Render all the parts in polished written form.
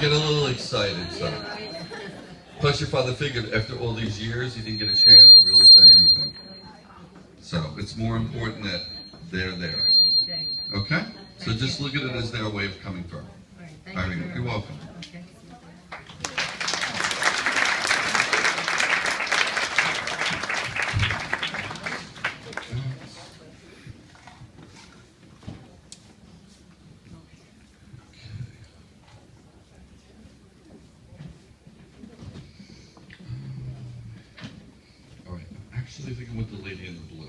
get a little excited. So, plus your father figured after all these years, he didn't get a chance to really say anything. So it's more important that they're there. Okay? So just look at it as their way of coming through. Irene, you're welcome. All right. Actually, I think I'm with the lady in the blue.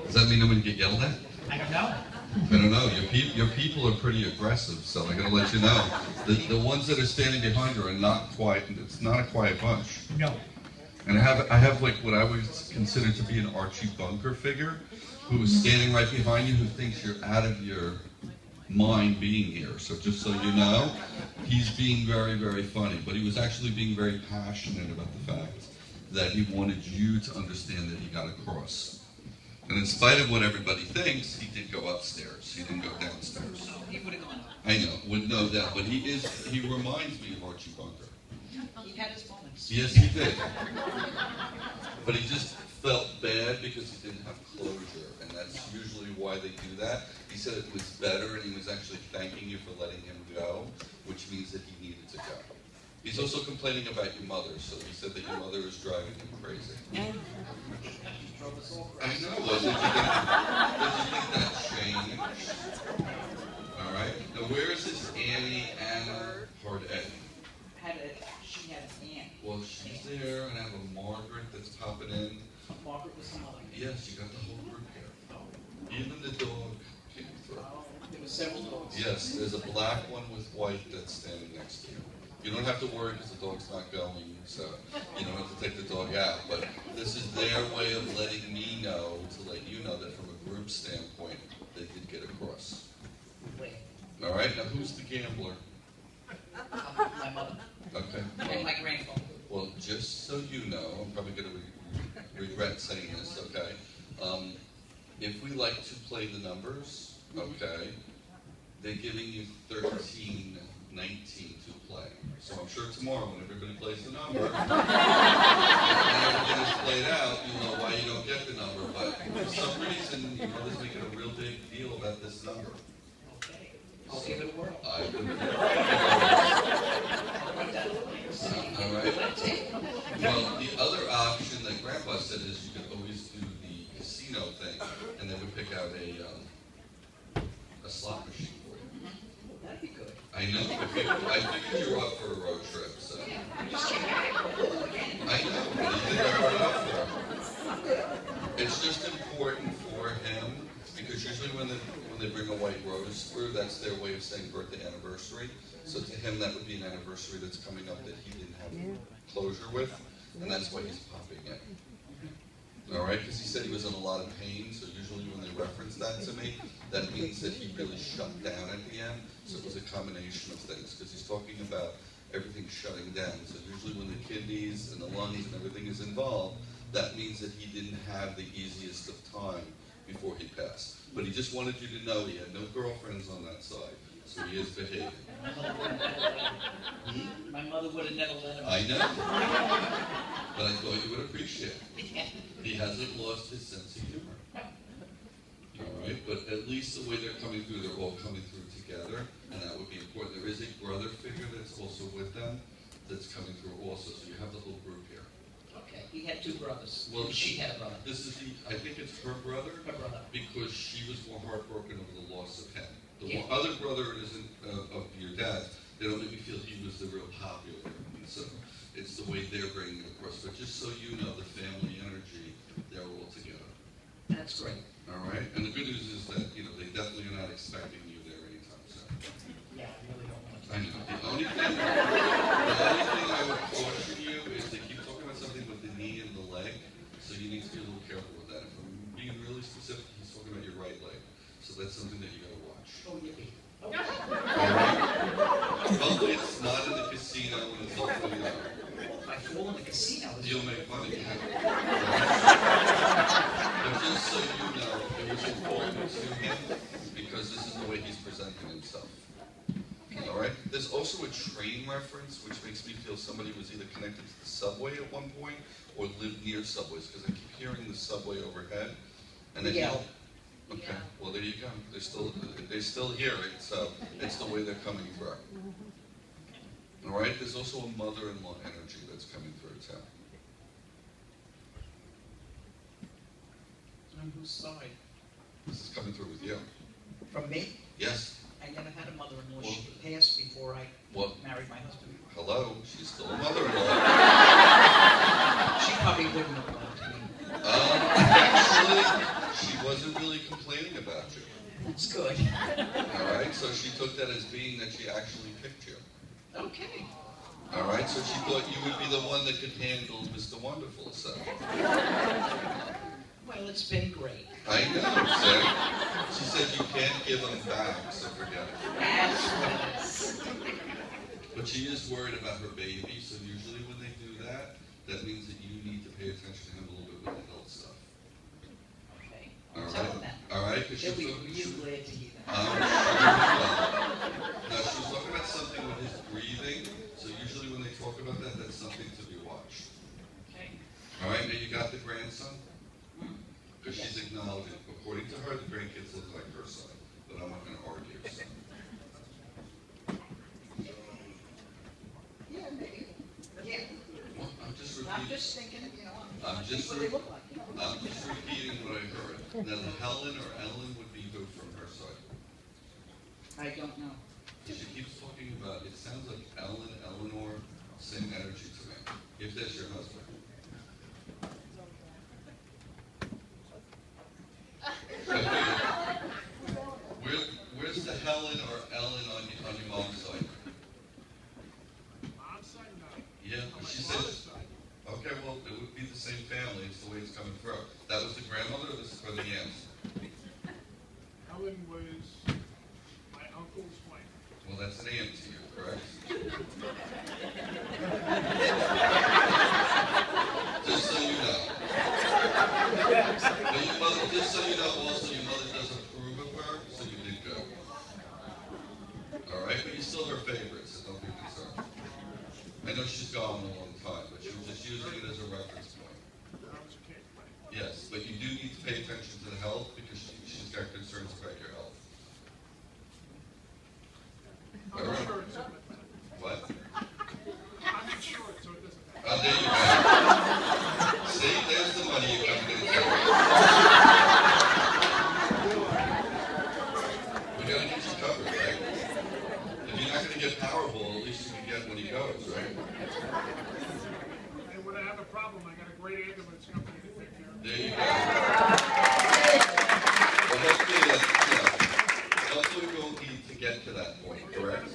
Does that mean I'm going to get yelled at? I don't know. I don't know. Your people are pretty aggressive, so I got to let you know. The ones that are standing behind her are not quiet. It's not a quiet bunch. No. And I have like what I would consider to be an Archie Bunker figure, who is standing right behind you, who thinks you're out of your mind being here. So just so you know, he's being very, very funny, but he was actually being very passionate about the fact that he wanted you to understand that he got across. And in spite of what everybody thinks, he did go upstairs. He didn't go downstairs. He would have gone up. I know, would know that, but he reminds me of Archie Bunker. He had his moments. Yes, he did. But he just felt bad because he didn't have closure, and that's usually why they do that. He said it was better, and he was actually thanking you for letting him go, which means that he needed to go. He's also complaining about your mother, so he said that your mother is driving him crazy. I know. Did you think that changed? All right. Now, where is this Annie Anna Hardette? She had an aunt. Well, she's there, and I have a Margaret that's popping in. Margaret was the mother. Yes, you got the whole group here. Even the dog came through. There were several dogs. Yes, there's a black one with white that's standing next to you. You don't have to worry because the dog's not going, so you don't have to take the dog out. But this is their way of letting me know, to let you know that from a group standpoint, they did get across. All right, now who's the gambler? My mother. Okay. And my grandfather. Well, just so you know, I'm probably going to regret saying this, okay? If we like to play the numbers, okay, they're giving you 13, 19 to play. So I'm sure tomorrow when everybody plays the number, and everything is played out, you'll know why you don't get the number. But for some reason, your mother's making a real big deal about this number. Okay. I'll give it a whirl. I would. All right. Well, the other option that Grandpa said is you could always do the casino thing, and then we pick out a slot machine for you. That'd be good. I know. I figured you were up for a road trip, so. I just came back. I know, but you think I brought it up for him. It's just important for him, because usually when they bring a white rose through, that's their way of saying birthday anniversary. So to him, that would be an anniversary that's coming up that he didn't have closure with, and that's why he's popping it. All right, because he said he was in a lot of pain, so usually when they reference that to me, that means that he really shut down at the end. So it was a combination of things, because he's talking about everything shutting down. So usually when the kidneys and the lungs and everything is involved, that means that he didn't have the easiest of time before he passed. But he just wanted you to know he had no girlfriends on that side, so he is behaving. My mother would have never let him. I know. But I thought you would appreciate it. He hasn't lost his sense of humor. All right, but at least the way they're coming through, they're all coming through together, and that would be important. There is a brother figure that's also with them that's coming through also, so you have the whole group here. Okay, he had two brothers. Well, she had a brother. This is I think it's her brother. Her brother. Because she was more heartbroken over the loss of him. The Yeah. other brother isn't of your dad. They don't make me feel he was the real popular. And so it's the way they're bringing it across. But just so you know, the family energy, they're all together. That's great. All right? And the good news is that, they definitely are not expecting you there anytime soon. Yeah, I really don't want to. I know. The only thing I would caution you is they keep talking about something with the knee and the leg, so you need to be a little careful with that. If I'm being really specific, he's talking about your right leg, so that's something that you got to watch. Oh, yippee. All right? Hopefully it's not in the casino, and it's hopefully not. If I fall in the casino, You'll make fun of you. But just so you know, it was important to him because this is the way he's presenting himself. All right? There's also a train reference, which makes me feel somebody was either connected to the subway at one point or lived near subways, because I keep hearing the subway overhead. And then Yeah. Okay, well, there you go. They still hear it, so it's the way they're coming through. All right? There's also a mother-in-law energy that's coming through, too. On whose side? This is coming through with you. From me? Yes. I never had a mother-in-law. Well, She passed before I Well, married my husband. hello, she's still a mother-in-law. She probably wouldn't have loved me. Actually, she wasn't really complaining about you. That's good. All right, so she took that as being that she actually picked you. Okay. All right, so she thought you would be the one that could handle Mr. Wonderful, so. Well, it's been great. I know, so. She said you can't give them back, so forget it. As well. But she is worried about her baby, so usually when they do that, that means that you need to pay attention to him a little bit with the health stuff. Okay. All Tell right? them that. All right? Because They'll she's be talking, really glad to hear that. Now, she was talking about something with his breathing, so usually when they talk about that, that's something to be watched. Okay. All right, now you got the grandson? Because she's acknowledging, according to her, the grandkids look like her son, but I'm not going to argue, so. Yeah, maybe. Yeah. Well, I'm just I'm repeating, just thinking, you know, I'm I just think what they look like. I'm just repeating what I heard. Now, the Helen or Ellen would be who from her side? I don't know. She keeps talking about, it sounds like Ellen, Eleanor, same energy to me. If that's your husband. Where's the Helen or Ellen on your mom's side? Mom's side, no. Yeah, but she Father's said, side. okay, well, it would be the same family, it's the way it's coming through. That was the grandmother or this is for the aunts? Helen was my uncle's wife. Well, that's an aunt to you, correct? Just so you know. But your mother, just so you know, also your mother doesn't approve of her, so you did go. All right, but you're still her favorite, so don't be concerned. I know she's gone a long time, but she was just using it as a reference point. When I was a kid, right? Yes, but you do need to pay attention to the health because she's got concerns about your health. I'm not sure it's something like that. What? I'm not sure, so it doesn't matter. Oh, there you go. See, there's the money you're coming to get. We gotta get you covered, right? If you're not gonna get Powerball, at least you can get when he goes, right? And when I have a problem, I got a great ambulance company to take care of it. There you go. Well, hopefully we won't need to get to that point, correct?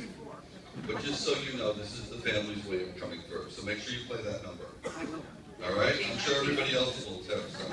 But just so you know, this is the family's way of coming through. So make sure you play that number. I will. All right? I'm sure everybody else will too. So.